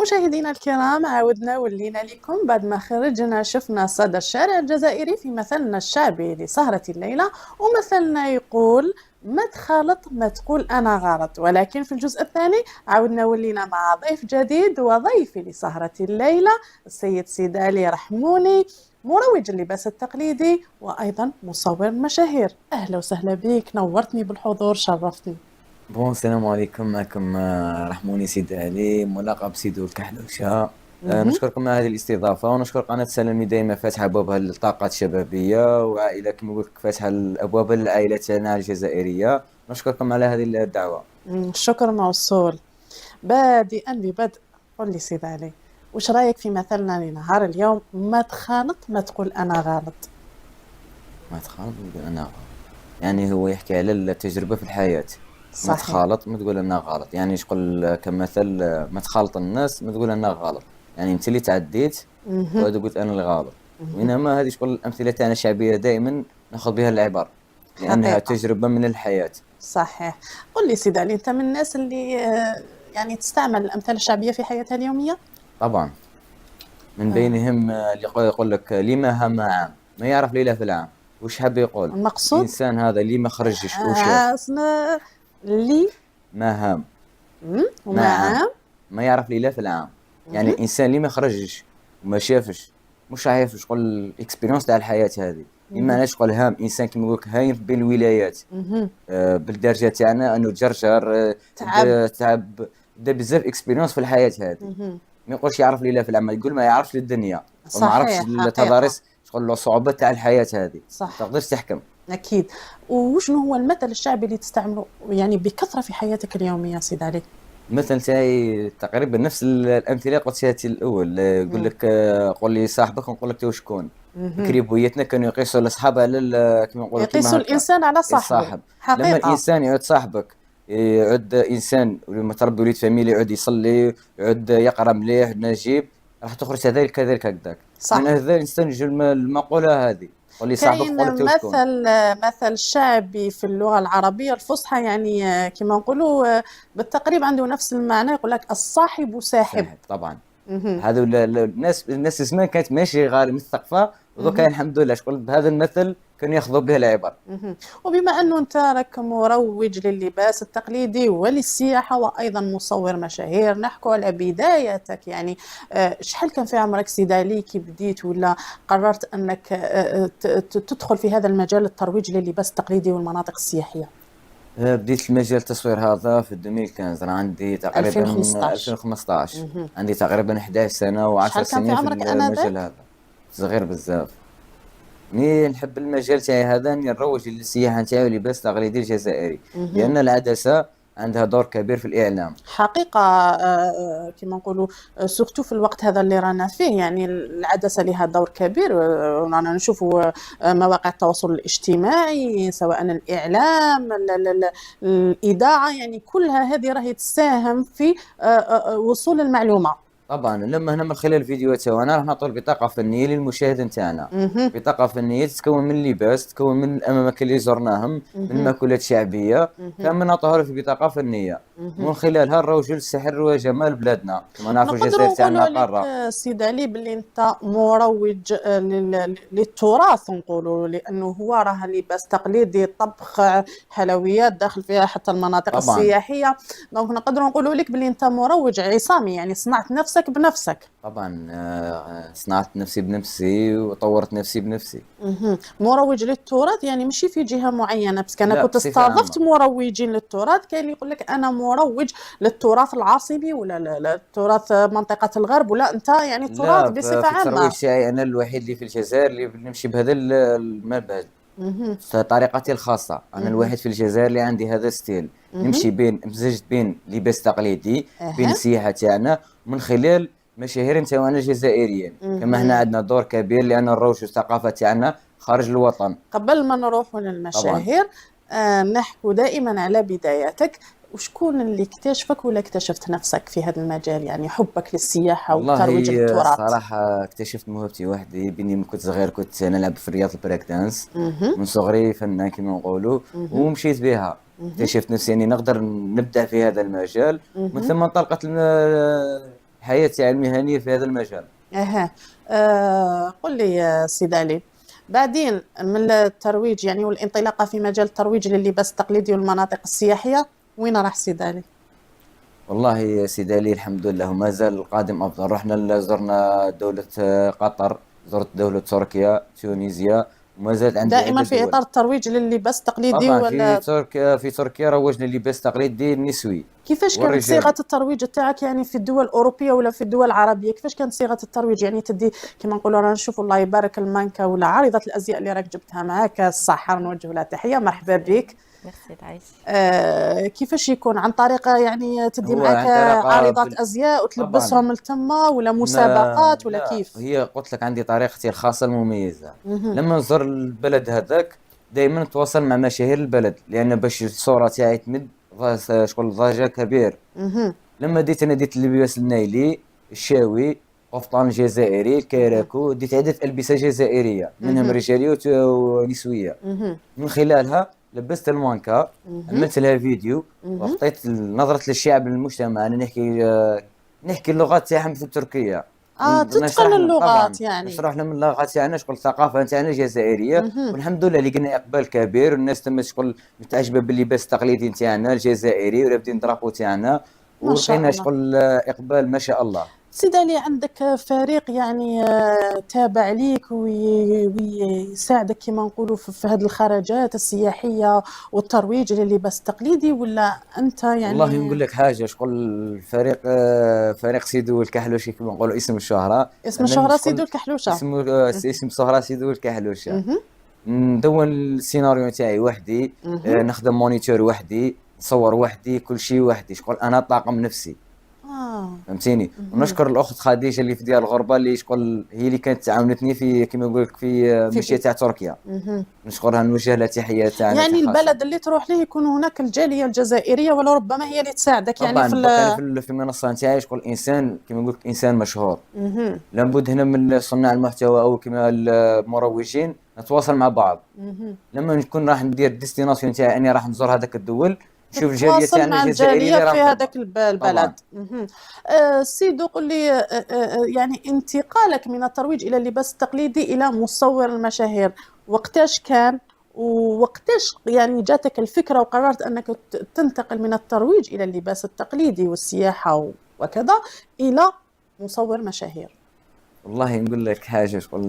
مشاهدينا الكرام، عاودنا ولينا لكم بعد ما خرجنا شفنا صدى الشارع الجزائري في مثلنا الشعبي لسهرة الليلة. ومثلنا يقول: ما تخالط ما تقول أنا غلط. ولكن في الجزء الثاني عاودنا ولينا مع ضيف جديد وضيفي لسهرة الليلة، السيد سيدالي رحموني، مروج اللباس التقليدي وأيضا مصور مشاهير. أهلا وسهلا بك، نورتني بالحضور، شرفتني. السلام عليكم. معكم رحموني سيد علي، ملقب سيدو الكحلوشة. مهم. نشكركم على هذه الاستضافة، ونشكر قناة سلامي دائما فاتحة أبوابها للطاقات الشبابية وعائلة كما قلت لك فاتحة الأبواب للعائلة تاعنا الجزائرية. نشكركم على هذه الدعوة. شكر موصول. بادئا ببدء، قل لي سيد علي، وش رأيك في مثلنا لنهار اليوم: ما تخالط ما تقول أنا غلط؟ ما تخالط ما تقول أنا غلط، يعني هو يحكي على التجربة في الحياة. ما صحيح. تخالط ما تقول أنا غلط، يعني شغل كمثل ما تخالط الناس ما تقول أنا غلط، يعني أنت اللي تعديت مهم. وهذا قلت أنا الغلط. مهم. وإنما هذه شغل الأمثلة تاعنا الشعبية دائما ناخذ بها العبر، لأنها حقيقة. تجربة من الحياة. صحيح. قل لي سيد علي، أنت من الناس اللي يعني تستعمل الأمثال الشعبية في حياتها اليومية؟ طبعا، من آه، بينهم اللي يقول لك لما هم عام ما يعرف ليلة في العام. وش حاب يقول المقصود الإنسان هذا اللي ما خرجش وشاف؟ أصلا لي. ما هام ما وما عام عام. ما يعرف ليلة في العام. يعني مهم. الإنسان اللي ما خرجش وما شافش مش عارف شغل الاكسبيريونس تاع الحياة هذه. إما مهم. علاش شغل هام إنسان كيما يقولك هايم بين الولايات. مهم. بالدرجه تاعنا انه تجرجر، تعب. تعب، دا بزاف اكسبيريونس في الحياه هذه. مهم. ما يقولش يعرف ليله في العمل، يقول ما يعرفش للدنيا، وما عرفش صحيح. حقيقة. التضاريس شغل الصعوبات تاع الحياه هذه. ما صح. تقدرش تحكم. أكيد. وشنو هو المثل الشعبي اللي تستعمله يعني بكثرة في حياتك اليومية سيد علي؟ مثلا تاعي تقريبا نفس الامثله قلتها الاول. يقول مم. لك قول لي صاحبك ونقول لك تو شكون. مهم. بكري بويتنا كانوا يقيسوا الاصحاب على كيما نقولوا يقيس كيما هكا. الإنسان على صاحبه. الصاحب، لما حقيقة. الانسان يعود صاحبك، يعود انسان متربي وليد فاميلي، يعود يصلي، يعود يقرا مليح نجيب، راح تخرج كذلك كذلك هكذاك. من صح. هذا الانسان يجي المقوله هذه: قول لي صاحبك كاين قول لك تو شكون. مثل شعبي في اللغة العربية الفصحى، يعني كما نقولوا بالتقريب عنده نفس المعنى، يقول لك الصاحب ساحب. ساحب طبعا. مهم. هذو الناس زمان كانت ماشي غير مثقفه، ودوكا مهم. الحمد لله شغل بهذا المثل كانوا ياخذوا به العبر. مهم. وبما أنه أنت راك مروج للباس التقليدي وللسياحة وأيضا مصور مشاهير، نحكوا على بدايتك يعني. شحال كان في عمرك سيد علي كي بديت، ولا قررت أنك تدخل في هذا المجال الترويج للباس التقليدي والمناطق السياحية؟ بديت المجال التصوير هذا في 2015، أنا عندي تقريبا 2015. 2015. مهم. عندي تقريبا 11 سنة و10 شحال كان في سنين في عمرك المجال آنذاك؟ هذا. صغير بزاف. ني نحب المجال تاعي هذا، اني نروج للسياحة نتاعي ولباس تقليدي الجزائري، مهم. لأن العدسة عندها دور كبير في الإعلام. حقيقة. كما نقولوا سورتو في الوقت هذا اللي رانا فيه، يعني العدسة لها دور كبير. رانا نشوفوا مواقع التواصل الاجتماعي، سواء الإعلام الإذاعة، يعني كلها هذه راهي تساهم في وصول المعلومة. طبعا لما هنا من خلال الفيديوهات تاعنا راح نعطوا بطاقة فنية للمشاهد نتاعنا. مهم. بطاقة فنية تتكون من لباس، تتكون من الأماكن اللي زرناهم، من مهم. مأكولات شعبية، مهم. كامل نعطوها له في بطاقة فنية. مهم. ومن خلالها نروجوا للسحر وجمال بلادنا، كما نعرفوا الجزائر نقدروا تاعنا نقولوا لك قارة. سيد علي باللي انت مروج للتراث، نقولوا، لانه هو راه لباس تقليدي، طبخ، حلويات، داخل فيها حتى المناطق طبعا. السياحيه. دونك نقدروا نقولوا لك باللي انت مروج عصامي، يعني صنعت نفسك بنفسك. طبعا صنعت نفسي بنفسي وطورت نفسي بنفسي. مروج للتراث، يعني ماشي في جهه معينه، بس انا لا، كنت بصفة استضفت عامة. مروجين للتراث، كاين اللي يقول لك انا مروج للتراث العاصمي، ولا لا تراث منطقه الغرب، ولا انت يعني تراث لا، بصفه في الترويج عامه. تاعي أنا الوحيد اللي في الجزائر اللي نمشي بهذا المنهج. مهم. طريقتي الخاصة، أنا مهم. الوحيد في الجزائر اللي عندي هذا ستيل. مهم. نمشي بين مزجت بين لباس تقليدي، بين اها. السياحة تاعنا، من خلال مشاهير تاعنا جزائريين. كما هنا مهم. عندنا دور كبير لأن نروج الثقافة تاعنا خارج الوطن. قبل ما نروح طبعا. للمشاهير، نحكو دائما على بداياتك. وشكون اللي اكتشفك ولا اكتشفت نفسك في هذا المجال، يعني حبك للسياحة والله والترويج للتراث؟ الصراحة اكتشفت موهبتي وحدي، بني من كنت صغير كنت نلعب في رياضة البريك دانس. مهم. من صغري فنان كما نقولوا، مهم. ومشيت بها. مهم. اكتشفت نفسي اني نقدر نبدع في هذا المجال. من مهم. ثم انطلقت حياتي المهنية في هذا المجال. اها. قل لي يا سيدي علي، بعدين من الترويج يعني والانطلاقة في مجال الترويج لللباس التقليدي والمناطق السياحية، وين راح سيدي علي؟ والله يا سيدي علي الحمد لله وما زال القادم أفضل. رحنا زرنا دولة قطر، زرت دولة تركيا، تونسيا، وما زالت عندي دائما عدة في دول. إطار الترويج لللباس التقليدي طبعا في ولا؟ تركيا، روجنا اللباس التقليدي النسوي كيفاش كانت والرجالي. صيغة الترويج تاعك يعني في الدول الأوروبية ولا في الدول العربية؟ كيفاش كانت صيغة الترويج؟ يعني تدي كما نقولوا رانا نشوفوا الله يبارك المانكا ولا عارضة الأزياء اللي راك جبتها معاك، الصحة نوجه لها تحية، مرحبا ميرسي. بك. ميرسي تعيش. كيفاش يكون عن طريق يعني تدي هو معاك عن طريق عارضات أزياء طبعا. وتلبسهم لتما ولا ما مسابقات ولا لا، كيف؟ هي قلت لك عندي طريقتي الخاصة المميزة. مهم. لما نزور البلد هذاك دائما نتواصل مع مشاهير البلد، لأن باش الصورة تاعي تمد شغل ضجة كبير. مهم. لما انا ديت اللباس النايلي، الشاوي، قفطان جزائري، مهم. الكيراكو، ديت عدة ألبسة جزائرية منهم مهم. رجالية ونسوية. مهم. من خلالها لبست المانكا، مهم. عملت لها فيديو، مهم. وعطيت نظرة للشعب للمجتمع. أنا نحكي اللغات تاعهم في تركيا، تتقن طبعا اللغات يعني. نشرح لهم اللغة تاعنا، شغل الثقافة تاعنا الجزائرية. مهم. والحمد لله لقينا إقبال كبير، والناس تم شغل متعجبة باللباس التقليدي تاعنا الجزائري ولابدين الدرابو تاعنا. ما شاء ولقينا الله. شغل إقبال ما شاء الله. سيد علي، عندك فريق يعني تابع ليك ويساعدك كما نقولوا في هذه الخرجات السياحية والترويج لللباس التقليدي، ولا أنت والله يعني؟ نقول لك حاجة، شغل الفريق فريق سيدو الكحلوشي كما نقولوا اسم الشهرة. اسم أنا الشهرة سيدو شغل الكحلوشة. اسم الشهرة سيدو الكحلوشة. مهم. ندون السيناريو تاعي وحدي، مهم. نخدم مونيتور وحدي، نصور وحدي، كل شيء وحدي، شغل انا طاقم نفسي. فهمتيني. مهم. ونشكر الاخت خديجه اللي في ديال الغربه، اللي شغل هي اللي كانت تعاونتني في كما نقول لك في في مشي تاع تركيا. مهم. نشكرها، نوجه لها تحيه تاعنا يعني خاصه. البلد اللي تروح ليه يكون هناك الجالية الجزائرية، ولربما هي اللي تساعدك يعني طبعا في بقى انا في المنصه تاعي شغل انسان كما نقول لك انسان مشهور. مهم. لابد هنا من صناع المحتوى او كما المروجين نتواصل مع بعض. مهم. لما نكون راح ندير ديستيناسيون تاعي اني راح نزور هذاك الدول، نشوف الجاليه تتواصل تاعنا مع الجزائريه الجالية اللي في راهم تما. هذاك طبعا. البلد. مهم. سيدو قل لي، يعني انتقالك من الترويج إلى اللباس التقليدي إلى مصور المشاهير وقتاش كان؟ ووقتاش يعني جاتك الفكرة وقررت أنك تنتقل من الترويج إلى اللباس التقليدي والسياحة وكذا إلى مصور مشاهير؟ والله نقول لك حاجه، شغل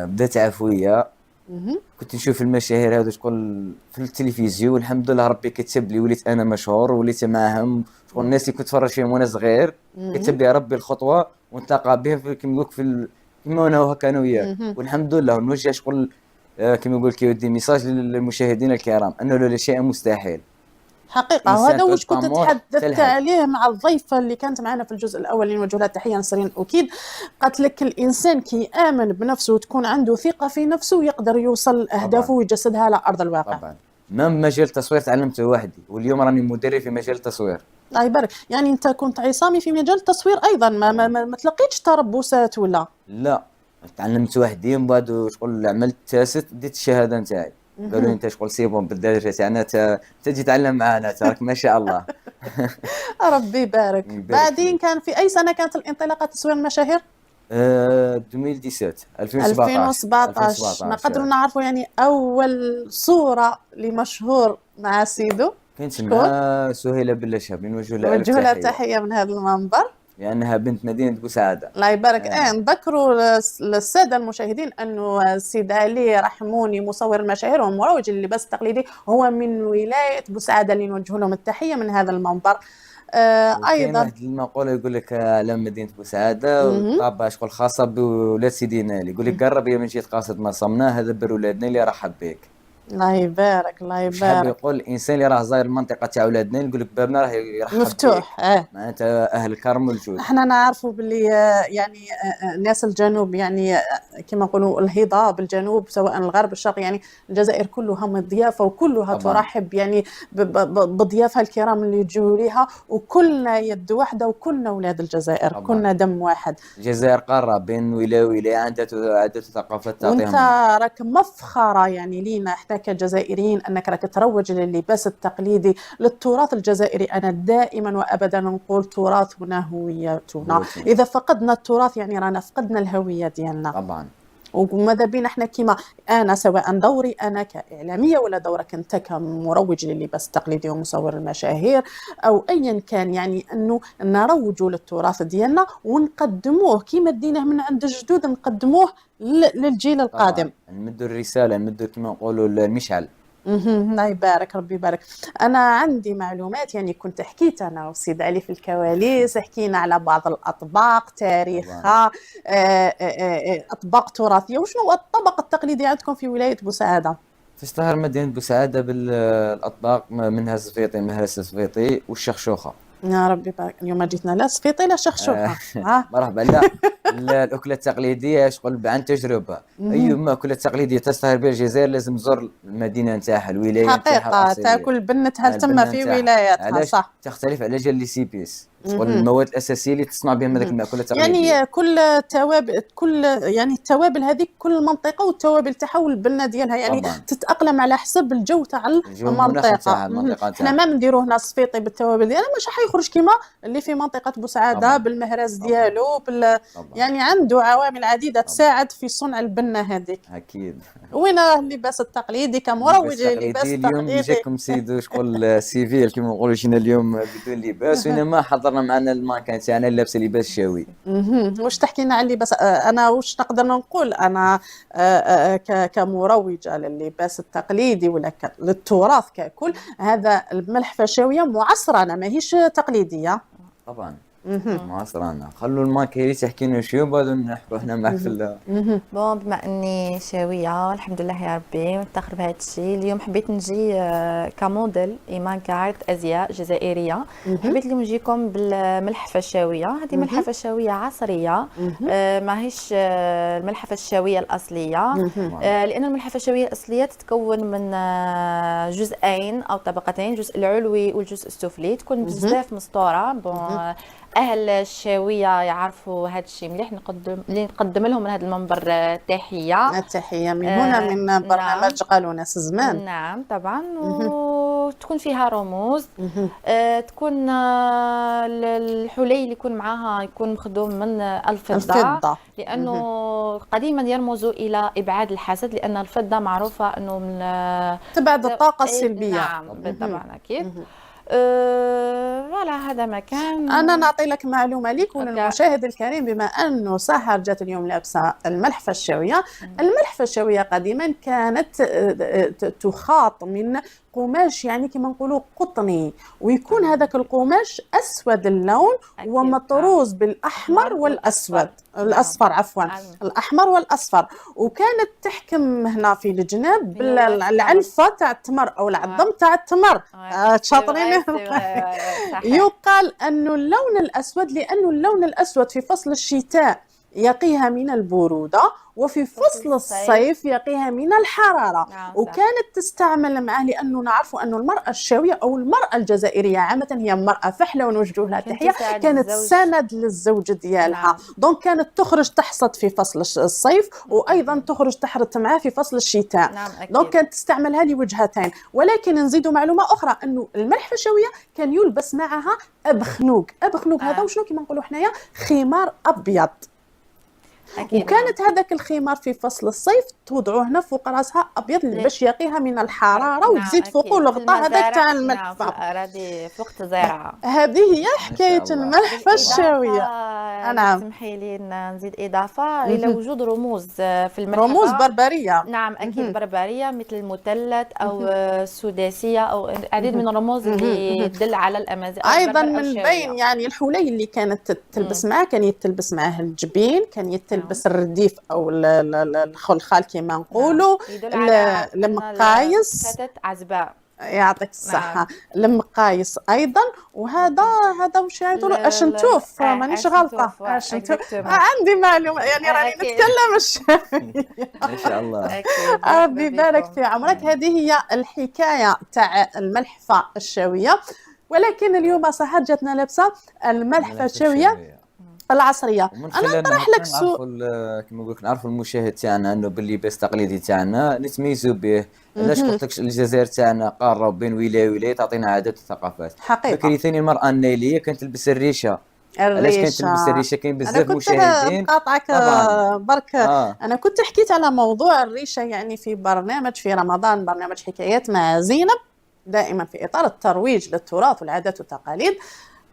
بدات عفويه. مهم. كنت نشوف المشاهير هذو شغل في التلفزيون، والحمد لله ربي كتب لي، وليت انا مشهور وليت معهم. شغل الناس اللي كنت اتفرج فيهم وانا صغير مهم. كتب لي ربي الخطوه ونتلاقى بهم كيما نقول لك كيما انا وهكا انا وياك. مهم. والحمد لله ونوجه شغل كيما نقول لك يودي ميساج للمشاهدين الكرام انه لا شيء مستحيل. حقيقة، انسان وهذا وش كنت طموح تحدثت تلهب. عليه مع الضيفة اللي كانت معنا في الجزء الأول اللي نوجه لها تحية، نسرين أكيد. قالت لك الإنسان كي آمن بنفسه وتكون عنده ثقة في نفسه يقدر يوصل أهدافه طبعا. ويجسدها على أرض الواقع. طبعا. ما مجال التصوير تعلمته وحدي، واليوم راني مدرب في مجال التصوير. الله يبارك. يعني أنت كنت عصامي في مجال التصوير أيضا، ما تلقيتش تربصات ولا؟ لا، تعلمت وحدي، من بعد شغل عملت تاست ديت الشهاده نتاعي. قالوا لي انت شغل سيبون بالدرجه تاعنا تجي تتعلم معنا تراك ما شاء الله. ربي يبارك. يبارك بعدين فيك. كان في أي سنة كانت الانطلاقة تصوير المشاهير؟ 2017 2017. نقدروا نعرفوا يعني أول صورة لمشهور مع سيدو؟ كنت شكون؟ مع سهيلة بلشهب، نوجه لها ألف نوجه لها تحية، تحية من هذا المنبر. لأنها بنت مدينة بوسعادة. الله يبارك. نذكروا للسادة المشاهدين أنه السيد علي رحموني مصور المشاهير ومروج للباس التقليدي هو من ولاية بوسعادة، اللي نوجه لهم التحية من هذا المنبر. وكاين أيضا واحد المقولة يقول لك على مدينة بوسعادة مهم. طابع شغل خاصة بولاد سيدي نالي، يقول لك قرب يا من جيت قاصد ما صمناه، هذا بر ولادنا اللي رحب بك. الله يبارك. الله مش حاب يبارك. يقول الانسان اللي راه زاير المنطقه تاع ولادنا يقول لك بابنا راه يرحب مفتوح. بك. معناتها اهل الكرم والجود. احنا نعرفوا باللي يعني ناس الجنوب يعني كما نقولوا الهضاب بالجنوب سواء الغرب الشرق، يعني الجزائر كلها من الضيافه وكلها طبعا. ترحب يعني بضيافها الكرام اللي يجوا ليها، وكلنا يد واحده وكلنا اولاد الجزائر. طبعا. كلنا دم واحد. الجزائر قاره بين ولايه ولايه، عادات وثقافات وانت تعطيهم. راك مفخره يعني لينا احنا حتى كجزائريين أنك راك تروج لللباس التقليدي للتراث الجزائري. أنا دائما وأبدا نقول تراثنا هويتنا، إذا فقدنا التراث يعني رانا فقدنا الهوية ديالنا طبعا. وماذا بينا احنا كيما انا، سواء دوري انا كاعلاميه ولا دورك انت كمروج لللباس التقليدي ومصور المشاهير او ايا كان، يعني انه نروجوا للتراث ديالنا ونقدموه كيما ديناه من عند الجدود، نقدموه للجيل القادم. نمدوا الرساله، نمدوا كما نقولوا المشعل. الله يبارك، ربي يبارك. انا عندي معلومات، يعني كنت حكيت انا وسيد علي في الكواليس، حكينا على بعض الاطباق تاريخها، اطباق تراثيه. وشنو هو الطبق التقليدي عندكم في ولايه بوسعاده؟ تشتهر مدينه بوسعاده بالاطباق، منها الزفيطي، مهرس الزفيطي والشخشوخه. يا ربي يبارك. اليوم جيتنا لا صفيطي لا شخشوخه. مرحبا. لا الأكلة التقليدية شغل عن تجربة. أي مأكولة تقليدية تشتهر بها الجزائر لازم تزور المدينة نتاعها، الولاية نتاعها حقيقة تاكل بنتها تما في ولايتها. صح. تختلف على جال لي سي بيس، شغل المواد الأساسية اللي تصنع بها هذيك المأكولة التقليدية. يعني كل توابل، كل يعني التوابل هذيك كل منطقة والتوابل تاعها والبنة ديالها، يعني طبعا تتأقلم على حسب الجو تاع المنطقة. احنا ما نديرو هنا صفيطي بالتوابل ديالها مش حيخرج كيما اللي في منطقة بوسعادة بالمهراس ديالو يعني عنده عوامل عديدة تساعد في صنع البنة هذيك. أكيد. وين اللباس التقليدي كمروج للباس التقليدي؟ اليوم جاكم سيدو شغل سيفيل كيما نقولوا جينا اليوم بدون لباس، وإنما حضرنا معنا الماكان تاعنا لابسه لباس شاوي. واش تحكينا على اللباس؟ انا واش نقدر نقول انا كمروجه لللباس التقليدي ولا للتراث ككل، هذا الملحفه شاويه معصره، انا ماهيش تقليديه. طبعا معصرانة. خلوا الماكيري تحكي لنا شو بعد نحكوا احنا معك في بون. بما اني شاويه الحمد لله يا ربي ونفتخر بهذا الشيء، اليوم حبيت نجي كموديل ايمان كارت ازياء جزائريه. حبيت اليوم نجيكم بالملحفه الشاويه. هذه ملحفه شاويه عصريه، ماهيش الملحفه الشاويه الاصليه، لان الملحفه الشاويه الاصليه تتكون من جزئين او طبقتين، الجزء العلوي والجزء السفلي، تكون بزاف مسطوره. بون اهل الشاويه يعرفوا هذا الشيء مليح. نقدم لهم من هذا المنبر التحيه من هنا من برنامج قالوا ناس زمان. نعم طبعا. وتكون فيها رموز، تكون الحلي اللي يكون معاها يكون مخدوم من الفضه، لانه قديما يرمز الى ابعاد الحسد، لان الفضه معروفه انه من تبعد الطاقه السلبيه. نعم طبعا اكيد. ولا هذا مكان. انا نعطي لك معلومه ليك وللمشاهد الكريم، بما انه سحر جات اليوم لابسه الملحفه الشاويه. الملحفه الشاويه قديما كانت تخاط من قماش، يعني كما نقولوا قطني، ويكون هذاك القماش اسود اللون ومطروز بالاحمر والاسود، الاصفر عفوا، الاحمر والاصفر. وكانت تحكم هنا في الجناب بالعنفه تاع التمر او العظم تاع التمر. شاطرين. يقال انه اللون الاسود، لانه اللون الاسود في فصل الشتاء يقيها من البرودة، وفي فصل الصيف يقيها من الحرارة. وكانت تستعمل معه، لأنه نعرف أن المرأة الشاوية أو المرأة الجزائرية عامة هي مرأة فحلة ونوجه لها تحية، كانت سند للزوج ديالها. دونك كانت تخرج تحصد في فصل الصيف، وأيضا تخرج تحرث معاه في فصل الشتاء. دونك كانت تستعملها لوجهتين. ولكن نزيد معلومة أخرى، أنه الملحفة الشاوية كان يلبس معها أبخنوق. أبخنوق هذا وشنو كما نقولوا حنايا خمار أبيض. وكانت هذاك الخمار في فصل الصيف توضعوه هنا فوق راسها ابيض باش يقيها من الحراره، وتزيد فوقه الغطاء هذاك تاع الملحفه. هذه في وقت الزراعه. هذه هي حكايه الملحفه الشاويه. نعم. اسمحي لي نزيد اضافه الى وجود رموز في الملحفه، رموز بربريه. نعم اكيد بربريه، مثل المثلث او السداسيه او العديد من الرموز اللي تدل على الامازيغ. ايضا من بين يعني الحلي اللي كانت تلبس معاه، كان يتلبس معاه الجبين، كان يتلبس الرديف او الخلخال كما نقولوا، المقايص. كانت عزباء. يعطيك الصحة. المقايص أيضا. وهذا وش يقولوا أشنتوف، مانيش غلطة. أشنتوف. عندي معلومة، يعني راني نتكلم الشافعية. ما شاء الله. ربي يبارك في عمرك. هذه هي الحكاية تاع الملحفة الشاوية. ولكن اليوم سحر جاتنا لابسة الملحفة الشاوية العصريه. ومن انا خلالنا نطرح هكا لك سؤال. كما نقول لك نعرفوا المشاهد تاعنا انه باللباس التقليدي تاعنا نتميزوا به. علاش قلت لك الجزائر تاعنا قاره بين ولايه ولايه تعطينا عادات وثقافات. حقيقه. بكري ثاني المراه النيليه كانت تلبس الريشه. علاش كانت تلبس الريشه. الريشه؟ كاين انا بزاف كنت مشاهدين. نقاطعك طبعا. برك. اه انا كنت حكيت على موضوع الريشه يعني في برنامج في رمضان، برنامج حكايات مع زينب، دائما في اطار الترويج للتراث والعادات والتقاليد.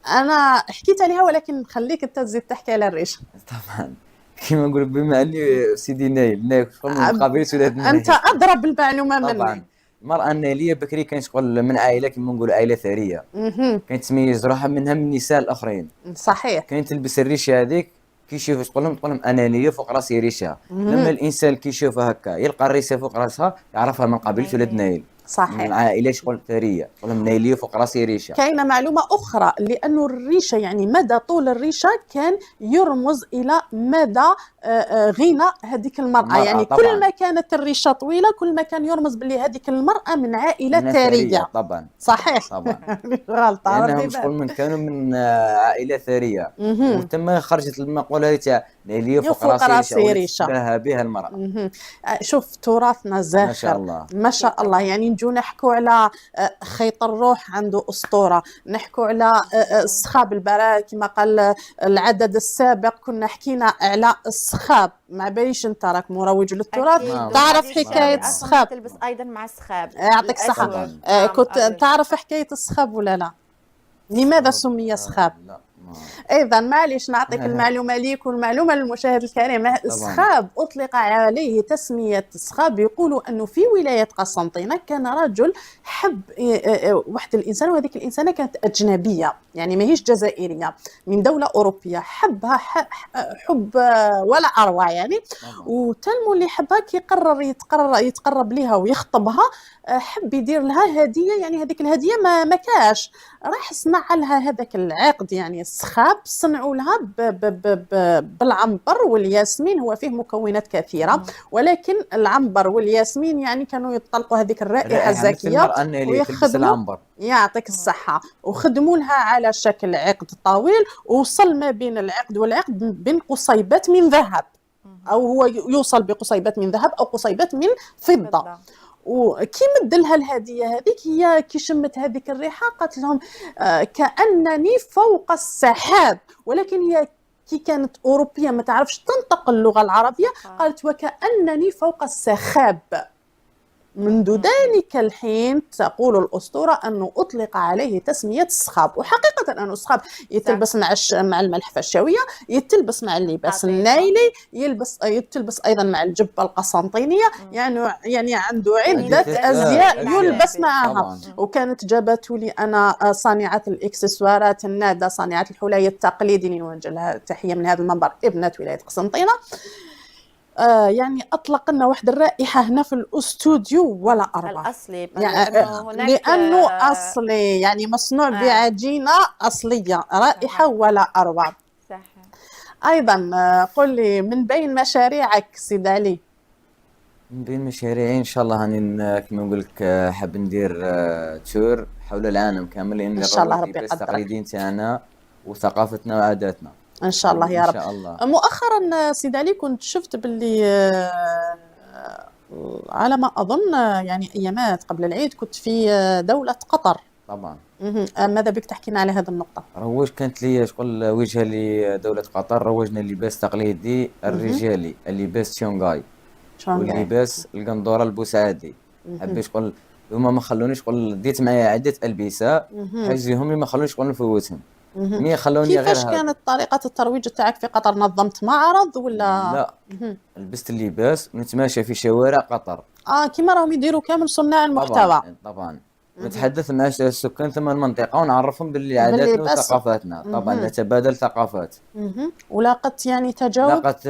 انا حكيت عليها، ولكن خليك انت تزيد تحكي على الريشه. طبعا. كيما نقول لك بما اني سيدي نايل شغل من قبيله ولاد انت النايل. ادرى بالمعلومه طبعا. مني. المرأة النيلية بكري كانت شغل من عائلة كيما نقولوا عائلة ثرية. مهم. كانت تميز روحها منها من النساء الآخرين. صحيح. كانت تلبس الريشه هذيك كي يشوف تقول لهم انانيه فوق راسي ريشه. لما الانسان كي يشوفها هكا يلقى الريشه فوق راسها يعرفها من قبيله ولاد نايل، من صحيح. العائله شغل ثريه، تقول لهم نايليه فوق راسي ريشه. كاينه معلومه اخرى، لانه الريشه يعني مدى طول الريشه كان يرمز الى مدى غنى هذيك المراه، يعني طبعا. كل ما كانت الريشه طويله كل ما كان يرمز باللي هذيك المراه من عائله من ثريه. طبعا. صحيح. طبعا. غلطه لانهم ربي شغل بالك. من كانوا من عائله ثريه. وتما خرجت المقوله هذه تاع نايليه فوق فوق راسي راسي ريشه، ريشه. ولات بها المراه. شوف تراثنا زاخر ما شاء الله. ما شاء الله. يعني نجو نحكوا على خيط الروح عنده أسطورة، نحكوا على السخاب البراء كما قال العدد السابق، كنا حكينا على السخاب. ما باليش انت راك مروج للتراث تعرف حكاية السخاب. تلبس ايضا مع السخاب. يعطيك الصحة. كنت تعرف حكاية السخاب ولا لا؟ لماذا سمي سخاب؟ لا. اذا معليش نعطيك المعلومه ليك والمعلومه للمشاهد الكريم. السخاب اطلق عليه تسميه السخاب. يقولوا انه في ولايه قسنطينه كان رجل حب واحد الانسان، وهذيك الانسانه كانت اجنبيه يعني ماهيش جزائريه، من دوله اوروبيه. حبها حب ولا اروع يعني. وتلمو اللي حبها كي قرر يتقرب لها ويخطبها، حب يدير لها هديه. يعني هذيك الهديه ما كاش، راح صنع لها هذاك العقد يعني السخاب. صنعوا لها بالعنبر والياسمين. هو فيه مكونات كثيره، ولكن العنبر والياسمين يعني كانوا يطلقوا هذيك الرائحه الزكيه ويخدموا. يعطيك الصحه. وخدموا لها على شكل عقد طويل، وصل ما بين العقد والعقد بين قصيبات من ذهب، او هو يوصل بقصيبات من ذهب او قصيبات من فضه. وكي مد لها الهديه هذيك، هي كي شمت هذيك الريحه قالت لهم كانني فوق السحاب. ولكن هي كي كانت اوروبيه ما تعرفش تنطق اللغه العربيه، قالت وكانني فوق السخاب. منذ ذلك الحين تقول الأسطورة أنه أطلق عليه تسمية السخاب. وحقيقة أنه السخاب يتلبس مع الملحفة الشاوية، يتلبس مع اللباس النايلي، يتلبس أيضا مع الجبة القسنطينية. يعني عنده عدة أزياء يلبس معها. وكانت جابته لي أنا صانعة الإكسسوارات النادة، صانعة الحلي التقليدي، نوجه لها تحية من هذا المنبر، ابنة ولاية قسنطينة. يعني أطلق لنا واحد الرائحة هنا في الأستوديو ولا أروع. الأصلي يعني لأنه أصلي، يعني مصنوع بعجينة أصلية، رائحة ولا أروع. صحيح. أيضا قل لي من بين مشاريعك سيد علي. من بين مشاريعي إن شاء الله هاني كما نقول لك حاب ندير تور حول العالم كامل، لأن إن شاء الله ربي يقدرك يقدرك تاعنا وثقافتنا وعاداتنا ان شاء الله يا رب. إن شاء الله. مؤخرا سيد علي كنت شفت باللي على ما اظن يعني ايامات قبل العيد كنت في دولة قطر. طبعا. ماذا بك تحكينا على هذه النقطة؟ كانت لي شغل وجهة لدولة قطر. روجنا اللباس التقليدي الرجالي، اللباس تشونغاي واللباس القندورة البوسعادي. حبيت شغل هما ما خلونيش شغل، ديت معايا عدة ألبسة حجزهم لي ما خلونيش شغل نفوتهم. كيفاش كانت طريقة الترويج تاعك في قطر؟ نظمت معرض ولا؟ لا. لبست اللباس ونتماشى في شوارع قطر. كيما راهم يديروا كامل صناع المحتوى. طبعا. نتحدث مع السكان ثم المنطقة ونعرفهم باللي عاداتنا وثقافاتنا. طبعا نتبادل ثقافات. ولاقت يعني تجاوب؟ لاقت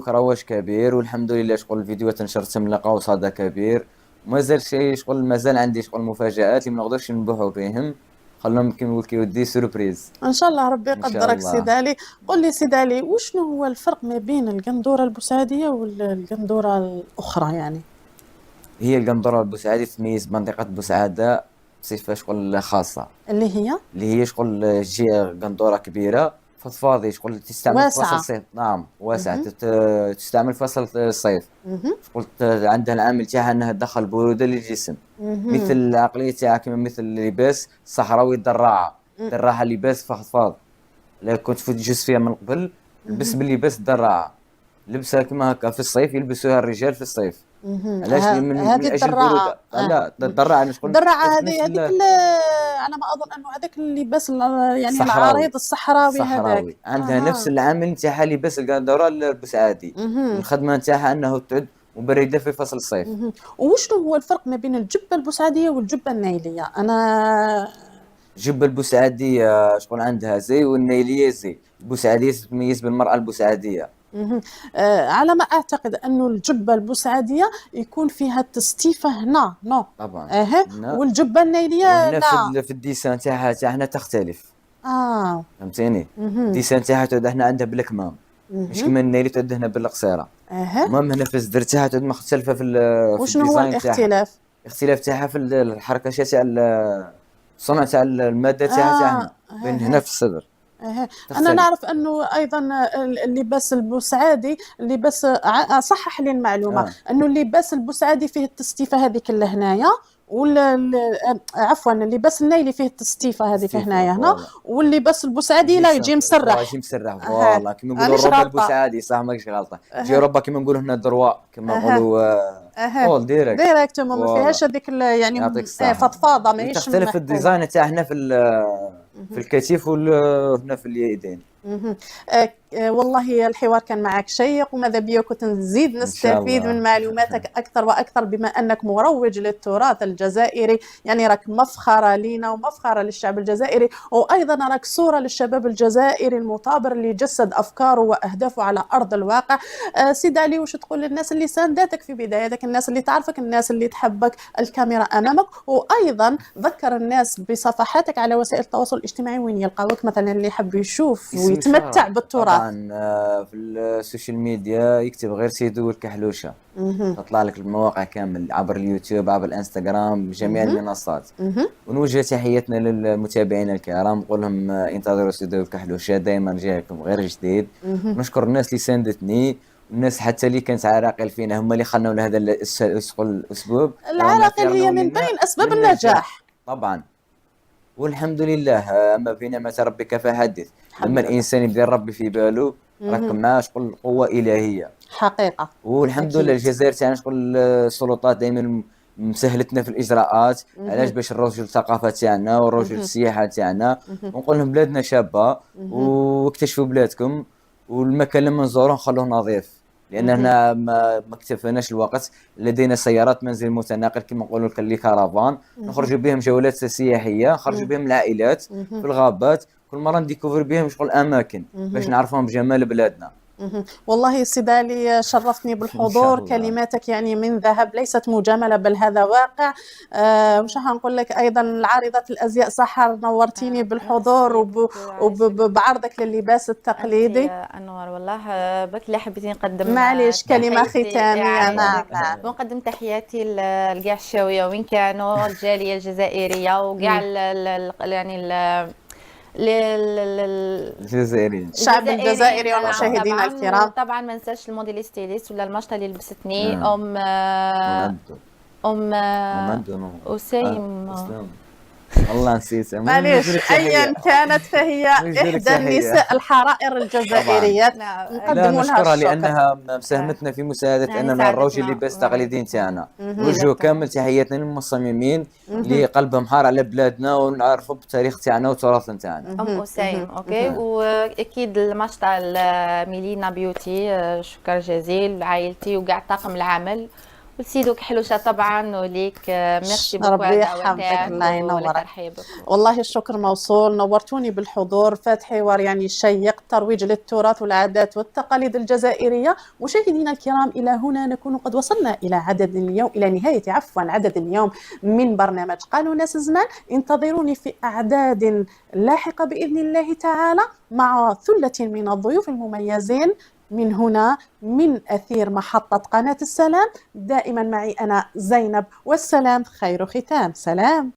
رواج كبير والحمد لله. شغل الفيديوهات نشرتهم لقاو صدى كبير. ومازال شيء شغل مازال عندي شغل مفاجآت اللي ما نقدرش نبوحوا بهم. خلهم كيما نقول كيودي سوربريز. ان شاء الله ربي يقدرك سيد علي. قل لي سيد علي، وشنو هو الفرق ما بين القندوره البوسعاديه والقندوره الاخرى؟ يعني هي القندوره البوسعاديه تميز منطقه بوسعاده بصفه شغل خاصه، اللي هي شغل جهه قندوره كبيره فضفاضي، شغل تستعمل في فصل واسعة. الصيف. نعم واسعة، تستعمل في فصل الصيف. شغل عندها العامل تاعها انها تدخل برودة للجسم، مثل العقلية تاعها كما مثل اللباس الصحراوي الدراعة. الدراعة لباس فضفاض، لا كنت في تجلس فيها من قبل لبس باللباس الدراعة، لبسها كما هكا في الصيف يلبسوها الرجال في الصيف. علاش؟ من هذه اجل الدراعة. البرودة. لا الدراعة انا شغل الدراعة نفس هذيك على ما أظن أنه هذاك اللباس يعني الصحراوي. العريض الصحراوي هذاك. عندها نفس العامل نتاعها لباس القندورة البوسعادي. الخدمة نتاعها انه تعد مبردة في فصل الصيف. وشنو هو الفرق ما بين الجبة البوسعادية والجبة النيلية؟ أنا الجبة البوسعادية شغل عندها زي، والنيلية زي. البوسعادية تتميز بالمرأة البوسعادية. على ما أعتقد أنه الجبة البوسعادية يكون فيها التستيفة هنا نو. طبعا. والجبة النيلية وهنا لا. في الديسان تاعنا تختلف. فهمتيني؟ مهم. الديسان تاعها تعود احنا عندها بالكمام، مش كما النيلي تعود هنا بالقصيرة. المهم هنا في الزدر تاعها تعود مختلفة في وشنو هو الاختلاف؟ الاختلاف تاعها في الحركة تاع الصنع تاع المادة تاعنا بين هنا في الصدر. أنا نعرف أنه أيضا اللباس البوسعادي اللباس صحح لي المعلومة أنه اللباس البوسعادي فيه التستيفة هذيك اللي هنايا، عفوا اللباس النيلي فيه التستيفة هذيك هنايا هنا، واللباس البوسعادي لا يجي مسرح. يجي مسرح فوالا كما نقولوا الربا البوسعادي. صح ماكش غلطة. يجي ربا كما نقولوا هنا دروا كما نقولوا طول ديريكتومون ما فيهاش هذيك يعني فضفاضة ماهيش. تختلف الديزاين تاعنا في الكتف وهنا في اليدين. والله الحوار كان معك شيق، وماذا بيا كنت نزيد نستفيد من معلوماتك أكثر وأكثر، بما أنك مروج للتراث الجزائري، يعني راك مفخرة لينا ومفخرة للشعب الجزائري، وأيضا راك صورة للشباب الجزائري المثابر اللي جسد أفكاره وأهدافه على أرض الواقع. سيد علي، وش تقول للناس اللي ساندتك في بدايتك، الناس اللي تعرفك، الناس اللي تحبك، الكاميرا أمامك، وأيضا ذكر الناس بصفحاتك على وسائل التواصل الاجتماعي وين يلقاوك مثلا اللي يحب يشوف ويتمتع بالتراث. في السوشيال ميديا يكتب غير سيدو الكحلوشة، تطلع لك المواقع كامل عبر اليوتيوب، عبر الانستغرام، جميع المنصات. ونوجه تحياتنا للمتابعين الكرام، نقول لهم انتظروا سيدو الكحلوشة، دائما جايكم غير جديد. نشكر الناس اللي ساندتني، والناس حتى اللي كانت عراقل فينا، هم اللي خلنا لهذا الاسبوع. العراقل هي من بين اسباب النجاح طبعا، والحمد لله. اما في نعمة ربك فحدث. لما الانسان يبدا ربي في باله راك معاه شغل قوه الهيه حقيقه. والحمد لله الجزائر تاعنا شغل السلطات دائما مسهلتنا في الاجراءات. علاش؟ باش نروجوا للثقافه تاعنا ونروجوا للسياحه تاعنا، ونقول لهم بلادنا شابه واكتشفوا بلادكم، والمكان لما نزوروه نخلوه نظيف، لان هنا ما اكتفناش الوقت. لدينا سيارات منزل متناقل كما نقولوا لي كارافان، نخرجوا بهم جولات سياحيه، نخرجوا بهم العائلات في الغابات، كل مره نديكوفر بهم شغل اماكن باش نعرفهم بجمال بلادنا. والله سيد علي شرفتني بالحضور، كلماتك يعني من ذهب، ليست مجاملة بل هذا واقع. وش نقول لك أيضا العارضة الأزياء سحر، نورتيني بالحضور وبعرضك لللباس التقليدي. أنور والله بك اللي حبيتي نقدم معليش كلمة ختامية. نعم ونقدم تحياتي لكاع الشاوية وين كانوا، الجالية الجزائرية وكاع يعني الجزائريين، الشعب الجزائري والمشاهدين الكرام. طبعا ما ننساش الموديل ستيليست ولا المشطه اللي لبستني أسيم. والله نسيتها معليش، ايا كانت فهي احدى النساء الحرائر الجزائريات، نقدم لها الشكر لانها مساهمتنا في مساعده اننا نروج اللباس التقليدي تاعنا. نوجه كامل تحياتنا للمصممين اللي قلبهم حار على بلادنا ونعرفوا بالتاريخ تاعنا والتراث تاعنا. أسيم اوكي. واكيد المشطه ميلينا بيوتي، شكر جزيل لعائلتي وكاع طاقم العمل، وسيدو كحلوشة طبعا وليك ميرسي بوكو. ربي يحفظك، الله ينورك. والله الشكر موصول، نورتوني بالحضور، فات حوار يعني شيق، ترويج للتراث والعادات والتقاليد الجزائرية. مشاهدينا الكرام، إلى هنا نكون قد وصلنا إلى نهاية عدد اليوم من برنامج قالوا ناس زمان. انتظروني في أعداد لاحقة بإذن الله تعالى مع ثلة من الضيوف المميزين من هنا من أثير محطة قناة السلام. دائما معي أنا زينب، والسلام خير ختام. سلام.